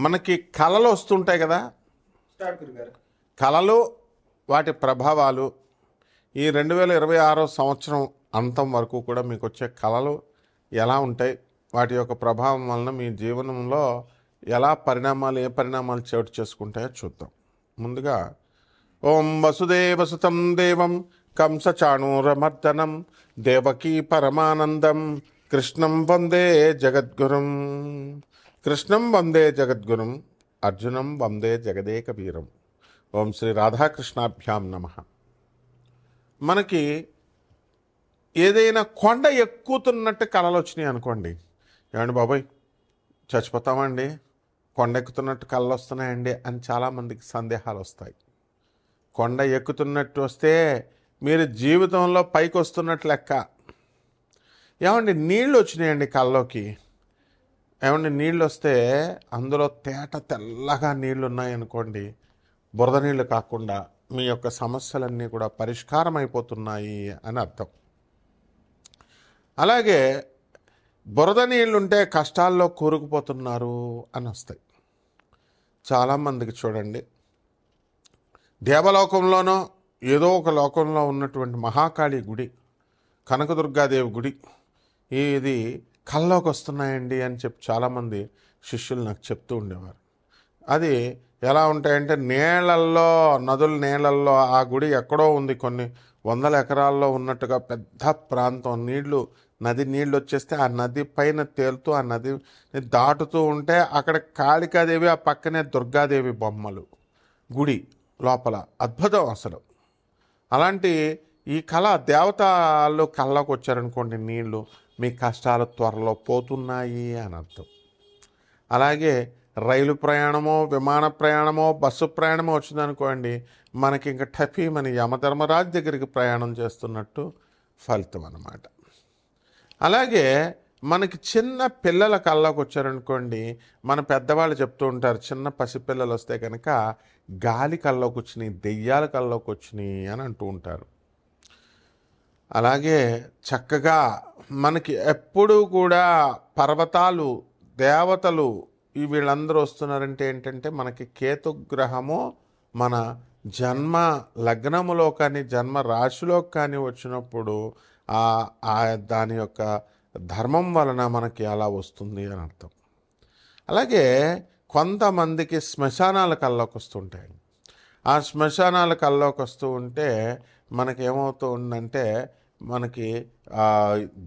మనకి కళలు వస్తుంటాయి కదా, కళలు వాటి ప్రభావాలు ఈ 2026 సంవత్సరం అంతం వరకు కూడా మీకు వచ్చే కళలు ఎలా ఉంటాయి, వాటి యొక్క ప్రభావం వలన మీ జీవనంలో ఎలా ఏ పరిణామాలు చోటు చేసుకుంటాయో చూద్దాం. ముందుగా ఓం వసుదేవసుతం దేవం కంసచాణూరమర్దనం దేవకీ పరమానందం కృష్ణం వందే జగద్గురుం. కృష్ణం వందే జగద్గురుం, అర్జునం వందే జగదేక వీరం. ఓం శ్రీ రాధాకృష్ణాభ్యాం నమః. మనకి ఏదైనా కొండ ఎక్కుతున్నట్టు కళలు వచ్చినాయి అనుకోండి, ఏమండి బాబాయ్ చచ్చిపోతామండి, కొండ ఎక్కుతున్నట్టు కళలు వస్తున్నాయండి అని చాలామందికి సందేహాలు వస్తాయి. కొండ ఎక్కుతున్నట్టు వస్తే మీరు జీవితంలో పైకి వస్తున్నట్టు లెక్క. ఏమండి నీళ్ళు వచ్చినాయండి కళ్ళలోకి, ఏమండి నీళ్ళు వస్తే అందులో తెల్లగా నీళ్ళు ఉన్నాయనుకోండి, బురద నీళ్ళు కాకుండా మీ యొక్క సమస్యలన్నీ కూడా పరిష్కారం అయిపోతున్నాయి అని అర్థం. అలాగే బురద నీళ్ళుంటే కష్టాల్లో కూరుకుపోతున్నారు అని వస్తాయి. చాలామందికి చూడండి, దేవలోకంలోనో ఏదో ఒక లోకంలో ఉన్నటువంటి మహాకాళి గుడి, కనకదుర్గాదేవి గుడి ఇది కల్లోకి వస్తున్నాయండి అని చెప్పి చాలామంది శిష్యులు నాకు చెప్తూ ఉండేవారు. అది ఎలా ఉంటాయంటే నీళ్ళల్లో, నదుల నీళ్ళల్లో ఆ గుడి ఎక్కడో ఉంది, కొన్ని వందల ఎకరాల్లో ఉన్నట్టుగా పెద్ద ప్రాంతం, నది నీళ్ళు వచ్చేస్తే ఆ నది పైన తేలుతూ ఆ నది దాటుతూ ఉంటే అక్కడ కాళికాదేవి, ఆ పక్కనే దుర్గాదేవి బొమ్మలు గుడి లోపల. అద్భుతం అసలు. అలాంటి ఈ కళ దేవతలు కళ్ళలోకి వచ్చారనుకోండి, నీళ్ళు మీ కష్టాలు త్వరలో పోతున్నాయి అని అర్థం. అలాగే రైలు ప్రయాణమో, విమాన ప్రయాణమో, బస్సు ప్రయాణమో వచ్చిందనుకోండి, మనకి ఇంకా టఫీమని యమధర్మరాజు దగ్గరికి ప్రయాణం చేస్తున్నట్టు ఫలితం అన్నమాట. అలాగే మనకి చిన్న పిల్లల కళ్ళలోకి వచ్చారనుకోండి, మన పెద్దవాళ్ళు చెప్తూ ఉంటారు, చిన్న పసిపిల్లలు వస్తే కనుక గాలి కళ్ళలోకి వచ్చినాయి, దెయ్యాల కళ్ళలోకి వచ్చినాయి అని అంటూ ఉంటారు. అలాగే చక్కగా మనకి ఎప్పుడూ కూడా పర్వతాలు, దేవతలు వీళ్ళందరూ వస్తున్నారంటే ఏంటంటే మనకి కేతుగ్రహము మన జన్మ లగ్నములో కానీ జన్మ రాశిలో కానీ వచ్చినప్పుడు దాని యొక్క ధర్మం వలన మనకి అలా వస్తుంది అని అర్థం. అలాగే కొంతమందికి శ్మశానాల కల్లోకి వస్తుంటాయి. ఆ శ్మశానాల కల్లోకి వస్తూ ఉంటే మనకి ఏమవుతూ ఉందంటే మనకి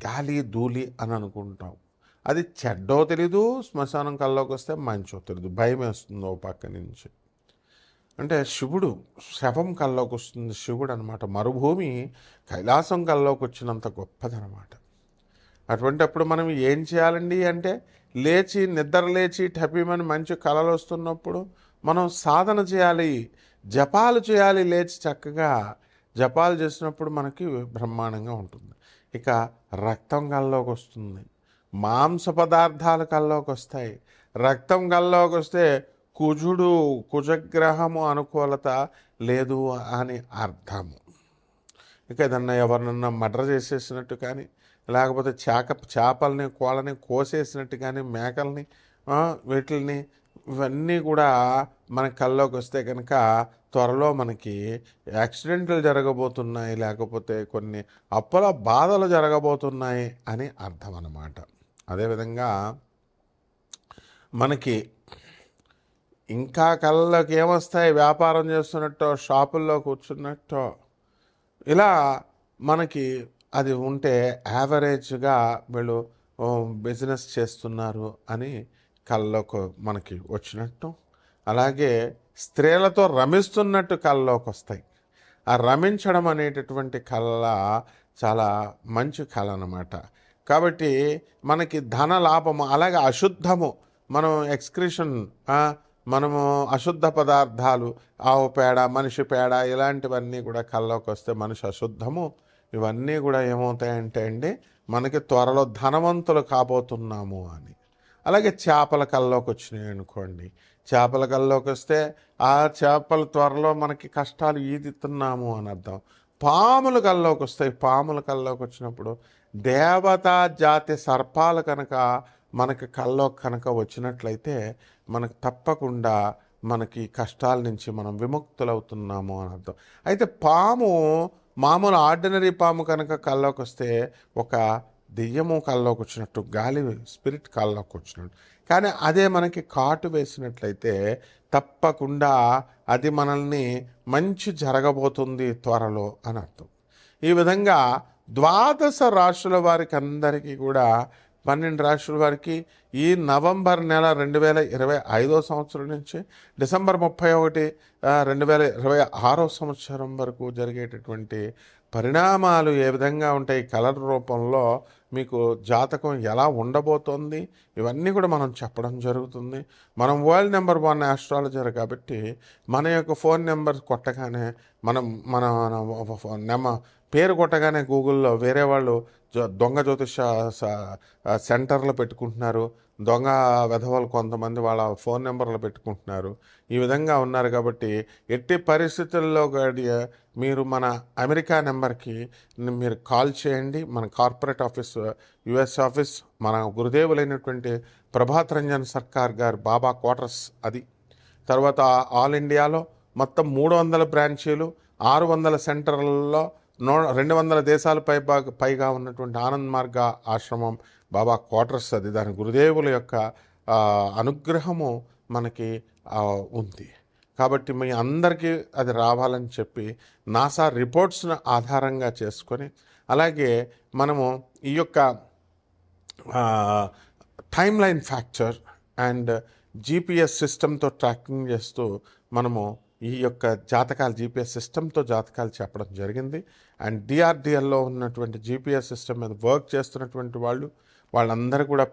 గాలి ధూళి అని అనుకుంటాం. అది చెడ్డో తెలీదు, శ్మశానం కల్లోకి వస్తే మంచో తెలీదు, భయం వేస్తుంది ఓ పక్క నుంచి. అంటే శివుడు శవం కల్లోకి వస్తుంది, శివుడు అనమాట. మరుభూమి కైలాసం కల్లోకి వచ్చినంత గొప్పదనమాట. అటువంటిప్పుడు మనం ఏం చేయాలండి అంటే నిద్ర లేచి టపీమని మంచి కళలు వస్తున్నప్పుడు మనం సాధన చేయాలి, జపాలు చేయాలి. లేచి చక్కగా జపాలు చేసినప్పుడు మనకి బ్రహ్మాండంగా ఉంటుంది. ఇక రక్తం కల్లోకి వస్తుంది, మాంస పదార్థాలు కల్లోకి వస్తాయి. రక్తం కల్లోకి వస్తే కుజగ్రహము అనుకూలత లేదు అని అర్థము. ఇక ఏదన్నా ఎవరినన్నా మర్డర్ చేసేసినట్టు కానీ, లేకపోతే చేపల్ని కోళ్ళని కోసేసినట్టు కానీ, మేకల్ని వీటిని ఇవన్నీ కూడా మన కల్లోకి వస్తే కనుక త్వరలో మనకి యాక్సిడెంట్లు జరగబోతున్నాయి, లేకపోతే కొన్ని అప్పుల బాధలు జరగబోతున్నాయి అని అర్థం అన్నమాట. అదేవిధంగా మనకి ఇంకా కళ్ళకి ఏమొస్తాయి, వ్యాపారం చేస్తున్నట్టో, షాపుల్లో కూర్చున్నట్టో, ఇలా మనకి అది ఉంటే యావరేజ్గా వీళ్ళు బిజినెస్ చేస్తున్నారు అని కళ్ళలోకి మనకి వచ్చినట్టు. అలాగే స్త్రీలతో రమిస్తున్నట్టు కళ్ళలోకి వస్తాయి. ఆ రమించడం అనేటటువంటి కళ చాలా మంచి కళ అన్నమాట. కాబట్టి మనకి ధన లాభము, అలాగే అశుద్ధము, మనం ఎక్స్క్రిషన్, మనము అశుద్ధ పదార్థాలు, ఆవు పేడ, మనిషి పేడ, ఇలాంటివన్నీ కూడా కళ్ళలోకి వస్తే మనిషి అశుద్ధము, ఇవన్నీ కూడా ఏమవుతాయంటే అండి మనకి త్వరలో ధనవంతులు కాబోతున్నాము అని. అలాగే చేపల కళ్ళలోకి వచ్చినాయి అనుకోండి, చేపల కళ్ళలోకి వస్తే ఆ చేపలు త్వరలో మనకి కష్టాలు ఈదుతున్నాము అని అర్థం. పాముల కళ్ళలోకి వస్తాయి, పాముల కళ్ళలోకి వచ్చినప్పుడు దేవతా జాతి సర్పాలు కనుక మనకి కల్లో కనుక వచ్చినట్లయితే మనకు తప్పకుండా మనకి కష్టాల నుంచి మనం విముక్తులవుతున్నాము అని అర్థం. అయితే పాము మామూలు ఆర్డినరీ పాము కనుక కల్లోకి వస్తే ఒక దెయ్యము కల్లోకి వచ్చినట్టు, గాలి స్పిరిట్ కల్లోకి వచ్చినట్టు. కానీ అదే మనకి కాటు వేసినట్లయితే తప్పకుండా అది మనల్ని మంచి జరగబోతుంది త్వరలో అని అర్థం. ఈ విధంగా 12 రాశుల వారికి అందరికీ కూడా 12 రాశుల వారికి ఈ నవంబర్ నెల 2025 సంవత్సరం నుంచి డిసెంబర్ 31, 2026 సంవత్సరం వరకు జరిగేటటువంటి పరిణామాలు ఏ విధంగా ఉంటాయి, కలర్ రూపంలో మీకు జాతకం ఎలా ఉండబోతోంది, ఇవన్నీ కూడా మనం చెప్పడం జరుగుతుంది. మనం వరల్డ్ నెంబర్ 1 ఆస్ట్రాలజర్ కాబట్టి మన యొక్క ఫోన్ నెంబర్ కొట్టగానే మన పేరు కొట్టగానే గూగుల్లో వేరే వాళ్ళు దొంగ జ్యోతిష సెంటర్లు పెట్టుకుంటున్నారు, దొంగ వెధవలు కొంతమంది వాళ్ళ ఫోన్ నెంబర్లు పెట్టుకుంటున్నారు. ఈ విధంగా ఉన్నారు కాబట్టి ఎట్టి పరిస్థితుల్లో మీరు మన అమెరికా నెంబర్కి మీరు కాల్ చేయండి. మన కార్పొరేట్ ఆఫీస్, యుఎస్ ఆఫీస్, మన గురుదేవులైనటువంటి ప్రభాత్ రంజన్ సర్కార్ గారు బాబా క్వార్టర్స్ అది. తర్వాత ఆల్ ఇండియాలో మొత్తం 300 బ్రాంచీలు, 600 సెంటర్లలో 200 దేశాల పైగా ఉన్నటువంటి ఆనంద్ మార్గ ఆశ్రమం బాబా క్వార్టర్స్ అది. దాని గురుదేవుల యొక్క అనుగ్రహము మనకి ఉంది కాబట్టి మీ అందరికీ అది రావాలని చెప్పి నాసా రిపోర్ట్స్ను ఆధారంగా చేసుకొని, అలాగే మనము ఈ యొక్క టైమ్ లైన్ ఫ్యాక్చర్ అండ్ జీపీఎస్ సిస్టంతో ట్రాకింగ్ చేస్తూ మనము ఈ యొక్క జాతకాలు జీపీఎస్ సిస్టంతో జాతకాలు చెప్పడం జరిగింది. అండ్ డిఆర్డిఎల్లో ఉన్నటువంటి జీపీఎస్ సిస్టమ్ మీద వర్క్ చేస్తున్నటువంటి వాళ్ళందరూ కూడా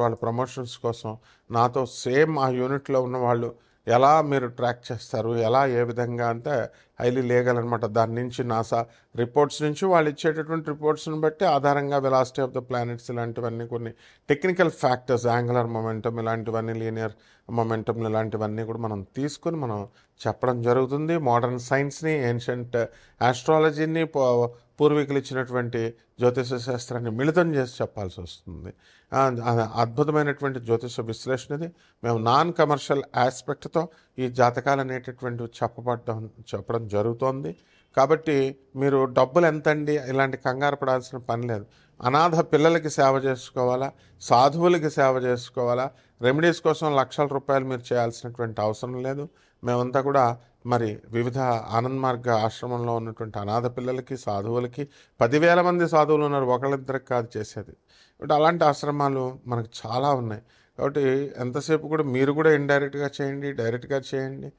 వాళ్ళ ప్రమోషన్స్ కోసం నాతో సేమ్ ఆ యూనిట్లో ఉన్న వాళ్ళు ఎలా మీరు ట్రాక్ చేస్తారు, ఎలా ఏ విధంగా అంటే హైలీ లీగల్ అనమాట. దాని నుంచి నాసా రిపోర్ట్స్ నుంచి వాళ్ళు ఇచ్చేటటువంటి రిపోర్ట్స్ని బట్టి ఆధారంగా వెలాసిటీ ఆఫ్ ద ప్లానెట్స్ ఇలాంటివన్నీ కొన్ని టెక్నికల్ ఫ్యాక్టర్స్, యాంగులర్ మొమెంటమ్ ఇలాంటివన్నీ, లీనియర్ మొమెంటమ్ ఇలాంటివన్నీ కూడా మనం తీసుకొని మనం చెప్పడం జరుగుతుంది. మోడర్న్ సైన్స్ని, ఏన్షియంట్ ఆస్ట్రాలజీని, పూర్వీకులు ఇచ్చినటువంటి జ్యోతిష శాస్త్రాన్ని మిళితం చేసి చెప్పాల్సి వస్తుంది. అద్భుతమైనటువంటి జ్యోతిష విశ్లేషణది. మేము నాన్ కమర్షియల్ ఆస్పెక్ట్తో ఈ జాతకాలు అనేటటువంటివి చెప్పడం జరుగుతోంది. కాబట్టి మీరు డబ్బులు ఎంతండి ఇలాంటి కంగారు పడాల్సిన పని లేదు. అనాథ పిల్లలకి సేవ చేసుకోవాలా, సాధువులకి సేవ చేసుకోవాలా, రెమెడీస్ కోసం లక్షల రూపాయలు మీరు చేయాల్సినటువంటి అవసరం లేదు. మేమంతా కూడా మరి వివిధ ఆనంద్ మార్గ ఆశ్రమంలో ఉన్నటువంటి అనాథ పిల్లలకి, సాధువులకి 10,000 మంది సాధువులు ఉన్నారు, ఒకళ్ళిద్దరికి కాదు చేసేది. కాబట్టి అలాంటి ఆశ్రమాలు మనకు చాలా ఉన్నాయి. కాబట్టి ఎంతసేపు కూడా మీరు కూడా ఇండైరెక్ట్గా చేయండి, డైరెక్ట్గా చేయండి.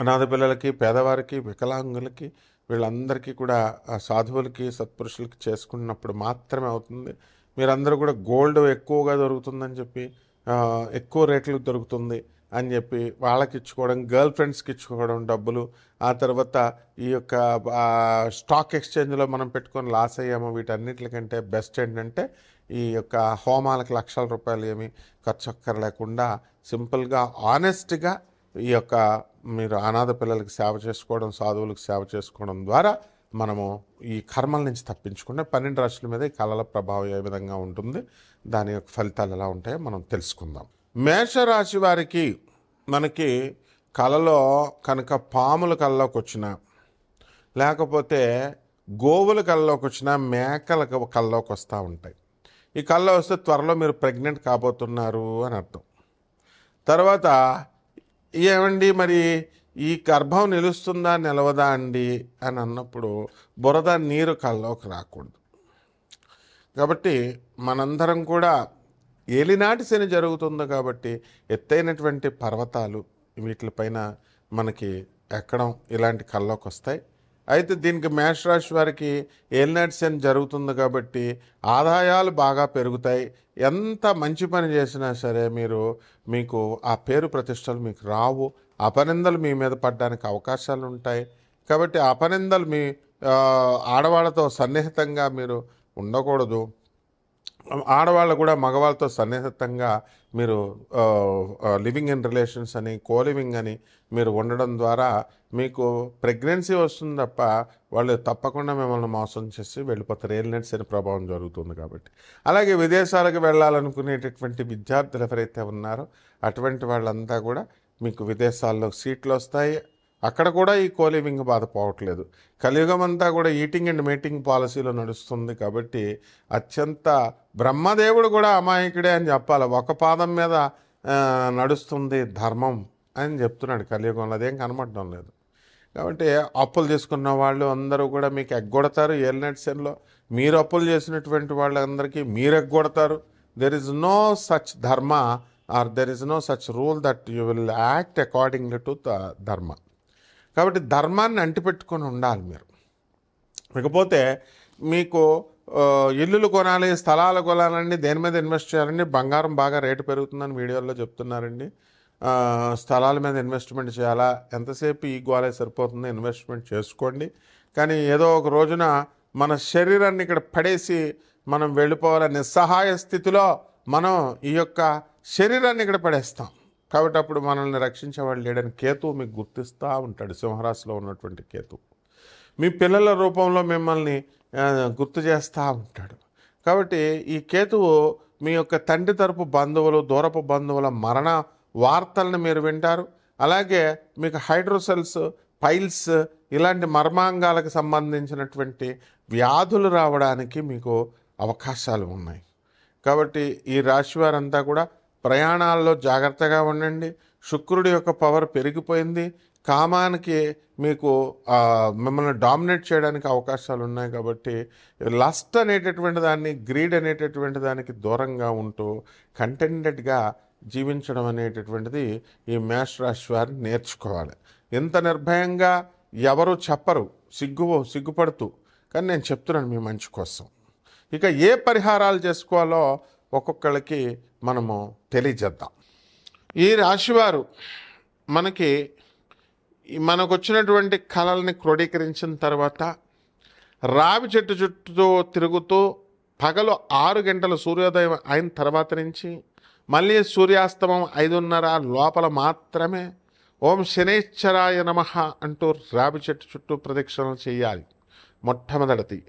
అనాథ పిల్లలకి, పేదవారికి, వికలాంగులకి, వీళ్ళందరికీ కూడా సాధువులకి, సత్పురుషులకి చేసుకున్నప్పుడు మాత్రమే అవుతుంది. మీరందరూ కూడా గోల్డ్ ఎక్కువగా దొరుకుతుందని చెప్పి, ఎక్కువ రేట్లకు దొరుకుతుంది అని చెప్పి వాళ్ళకి ఇచ్చుకోవడం, గర్ల్ ఫ్రెండ్స్కి ఇచ్చుకోవడం డబ్బులు, ఆ తర్వాత ఈ యొక్క స్టాక్ ఎక్స్చేంజ్లో మనం పెట్టుకొని లాస్ అయ్యాము. వీటన్నిటికంటే బెస్ట్ ఏంటంటే ఈ యొక్క హోమాలకు లక్షల రూపాయలు ఏమి ఖర్చు అక్కర్లేకుండా సింపుల్గా ఆనెస్ట్గా ఈ యొక్క మీరు అనాథ పిల్లలకి సేవ చేసుకోవడం, సాధువులకు సేవ చేసుకోవడం ద్వారా మనము ఈ కర్మల నుంచి తప్పించుకుంటే 12 రాశుల మీద ఈ కళల ప్రభావం ఏ విధంగా ఉంటుంది, దాని యొక్క ఫలితాలు ఎలా ఉంటాయో మనం తెలుసుకుందాం. మేషరాశి వారికి మనకి కళలో కనుక పాముల కళ్ళలోకి వచ్చిన, లేకపోతే గోవుల కళ్ళలోకి వచ్చిన, మేకల కళ్ళలోకి వస్తూ ఉంటాయి. ఈ కళ్ళలో వస్తే త్వరలో మీరు ప్రెగ్నెంట్ కాబోతున్నారు అని అర్థం. తర్వాత ఏమండి మరి ఈ గర్భం నిలుస్తుందా నిలవదా అండి అని అన్నప్పుడు బురద నీరు కళ్ళలోకి రాకూడదు. కాబట్టి మనందరం కూడా ఏలినాటి శని జరుగుతుంది కాబట్టి ఎత్తైనటువంటి పర్వతాలు వీటిపైన మనకి ఎక్కడం ఇలాంటి కళ్ళలోకి వస్తాయి. అయితే దీనికి మేషరాశి వారికి ఏలినాటి శని జరుగుతుంది కాబట్టి ఆదాయాలు బాగా పెరుగుతాయి. ఎంత మంచి పని చేసినా సరే మీకు ఆ పేరు ప్రతిష్టలు మీకు రావు. అపనిందలు మీ మీద పడడానికి అవకాశాలు ఉంటాయి. కాబట్టి అపనిందలు మీ ఆడవాళ్ళతో సన్నిహితంగా మీరు ఉండకూడదు. ఆడవాళ్ళు కూడా మగవాళ్ళతో సన్నిహితంగా మీరు లివింగ్ ఇన్ రిలేషన్స్ అని, కోలివింగ్ అని మీరు ఉండడం ద్వారా మీకు ప్రెగ్నెన్సీ వస్తుంది తప్ప వాళ్ళు తప్పకుండా మిమ్మల్ని మోసం చేసి వెళ్ళిపోతారు. ఏలినట్స్ అనే ప్రభావం జరుగుతుంది కాబట్టి. అలాగే విదేశాలకు వెళ్ళాలనుకునేటటువంటి విద్యార్థులు ఎవరైతే ఉన్నారో అటువంటి వాళ్ళంతా కూడా మీకు విదేశాల్లో సీట్లు వస్తాయి. అక్కడ కూడా ఈ కోలివింగ్ బాధ పోవట్లేదు. కలియుగం అంతా కూడా ఈటింగ్ అండ్ మీటింగ్ పాలసీలో నడుస్తుంది కాబట్టి అత్యంత బ్రహ్మదేవుడు కూడా అమాయకుడే అని చెప్పాలి. ఒక పాదం మీద నడుస్తుంది ధర్మం అని చెప్తున్నాడు కలియుగంలో. అదేం కనబడడం లేదు. కాబట్టి అప్పులు తీసుకున్న వాళ్ళు అందరూ కూడా మీకు ఎగ్గొడతారు. ఏలినట్స్లో మీరు అప్పులు చేసినటువంటి వాళ్ళందరికీ మీరు ఎగ్గొడతారు. There is no such dharma or there is no such rule that you will act accordingly to dharma. కాబట్టి ధర్మాన్ని అంటిపెట్టుకొని ఉండాలి మీరు. ఇకపోతే మీకు ఇల్లులు కొనాలి, స్థలాలు కొనాలండి, దేని మీద ఇన్వెస్ట్ చేయాలండి? బంగారం బాగా రేటు పెరుగుతుందని వీడియోలో చెప్తున్నారండి. స్థలాల మీద ఇన్వెస్ట్మెంట్ చేయాలా? ఎంతసేపు ఈ గోలే సరిపోతుంది, ఇన్వెస్ట్మెంట్ చేసుకోండి. కానీ ఏదో ఒక రోజున మన శరీరాన్ని ఇక్కడ పడేసి మనం వెళ్ళిపోవాలి. నిస్సహాయ స్థితిలో మనం ఈ యొక్క శరీరాన్ని ఇక్కడ పడేస్తాం. కాబట్టి అప్పుడు మనల్ని రక్షించేవాడు లేడని కేతువు మీకు గుర్తిస్తూ ఉంటాడు. సింహరాశిలో ఉన్నటువంటి కేతువు మీ పిల్లల రూపంలో మిమ్మల్ని గుర్తు చేస్తూ ఉంటాడు. కాబట్టి ఈ కేతువు మీ యొక్క తండ్రి తరపు బంధువులు, దూరపు బంధువుల మరణ వార్తలను మీరు వింటారు. అలాగే మీకు హైడ్రోసెల్స్, పైల్స్ ఇలాంటి మర్మాంగాలకు సంబంధించినటువంటి వ్యాధులు రావడానికి మీకు అవకాశాలు ఉన్నాయి. కాబట్టి ఈ రాశి వారంతా కూడా ప్రయాణాల్లో జాగ్రత్తగా ఉండండి. శుక్రుడి యొక్క పవర్ పెరిగిపోయింది. కామానికి మీకు మిమ్మల్ని డామినేట్ చేయడానికి అవకాశాలు ఉన్నాయి. కాబట్టి లస్ట్ అనేటటువంటి దాన్ని, గ్రీడ్ అనేటటువంటి దానికి దూరంగా ఉంటూ కంటెంటెడ్గా జీవించడం అనేటటువంటిది ఈ మేష రాశి వారు నేర్చుకోవాలి. ఇంత నిర్భయంగా ఎవరు చెప్పరు, సిగ్గుపడుతూ. కానీ నేను చెప్తున్నాను మీ మంచి కోసం. ఇక ఏ పరిహారాలు చేసుకోవాలో ఒక్కొక్కళ్ళకి మనము తెలియజేద్దాం. ఈ రాశివారు మనకు వచ్చినటువంటి కళల్ని క్రోడీకరించిన తర్వాత రావి చెట్టు చుట్టూ తిరుగుతూ పగలు 6 గంటల సూర్యోదయం అయిన తర్వాత నుంచి మళ్ళీ సూర్యాస్తమం 5:30 లోపల మాత్రమే ఓం శనేశ్వరాయ నమః అంటూ రావి చెట్టు చుట్టూ ప్రదక్షిణలు చేయాలి. మొట్టమొదటిది.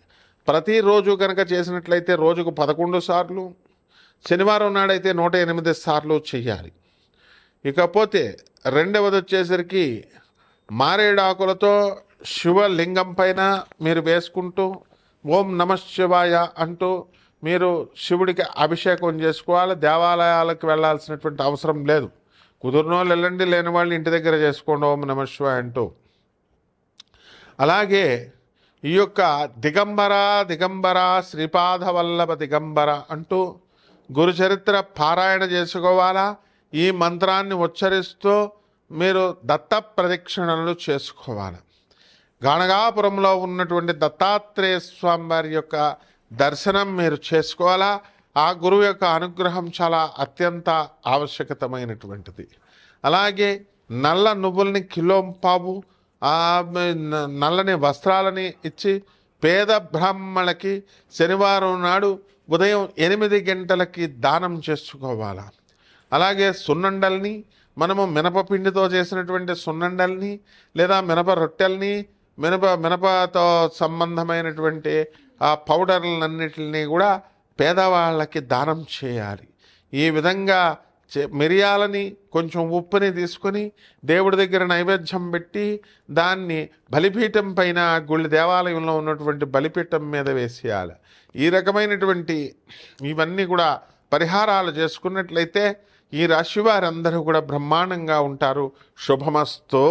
ప్రతిరోజు కనుక చేసినట్లయితే రోజుకు 11 సార్లు, శనివారం నాడైతే 108 సార్లు చేయాలి. ఇకపోతే రెండవది వచ్చేసరికి మారేడాకులతో శివలింగం పైన మీరు వేసుకుంటూ ఓం నమః శివాయ అంటూ మీరు శివుడికి అభిషేకం చేసుకోవాలి. దేవాలయాలకు వెళ్ళాల్సినటువంటి అవసరం లేదు. కుదిరిన వాళ్ళు వెళ్ళండి, లేని వాళ్ళు ఇంటి దగ్గర చేసుకోండి ఓం నమః శివాయ అంటూ. అలాగే ఈ యొక్క దిగంబర శ్రీపాదవల్లభ దిగంబర అంటూ గురుచరిత్ర పారాయణ చేసుకోవాలా. ఈ మంత్రాన్ని ఉచ్చరిస్తూ మీరు దత్త ప్రదక్షిణలు చేసుకోవాలి. గాణగాపురంలో ఉన్నటువంటి దత్తాత్రేయ స్వామి వారి యొక్క దర్శనం మీరు చేసుకోవాలా. ఆ గురువు యొక్క అనుగ్రహం చాలా అత్యంత ఆవశ్యకతమైనటువంటిది. అలాగే నల్ల నువ్వుల్ని కిలోంపావు, నల్లని వస్త్రాలని ఇచ్చి పేద బ్రాహ్మణులకి శనివారం నాడు ఉదయం 8 గంటలకి దానం చేసుకోవాలి. అలాగే సున్నండల్ని, మనము మినపపిండితో చేసినటువంటి సున్నండల్ని లేదా మినప రొట్టెల్ని, మినపతో సంబంధమైనటువంటి ఆ పౌడర్లన్నిటిని కూడా పేదవాళ్ళకి దానం చేయాలి. ఈ విధంగా మిరియాలని, కొంచెం ఉప్పుని తీసుకొని దేవుడి దగ్గర నైవేద్యం పెట్టి దాన్ని బలిపీఠం పైన, గుళ్ళ దేవాలయంలో ఉన్నటువంటి బలిపీఠం మీద వేసేయాలి. ఈ రకమైనటువంటి ఇవన్నీ కూడా పరిహారాలు చేసుకున్నట్లయితే ఈ రాశి వారందరూ కూడా బ్రహ్మాండంగా ఉంటారు. శుభమస్తు.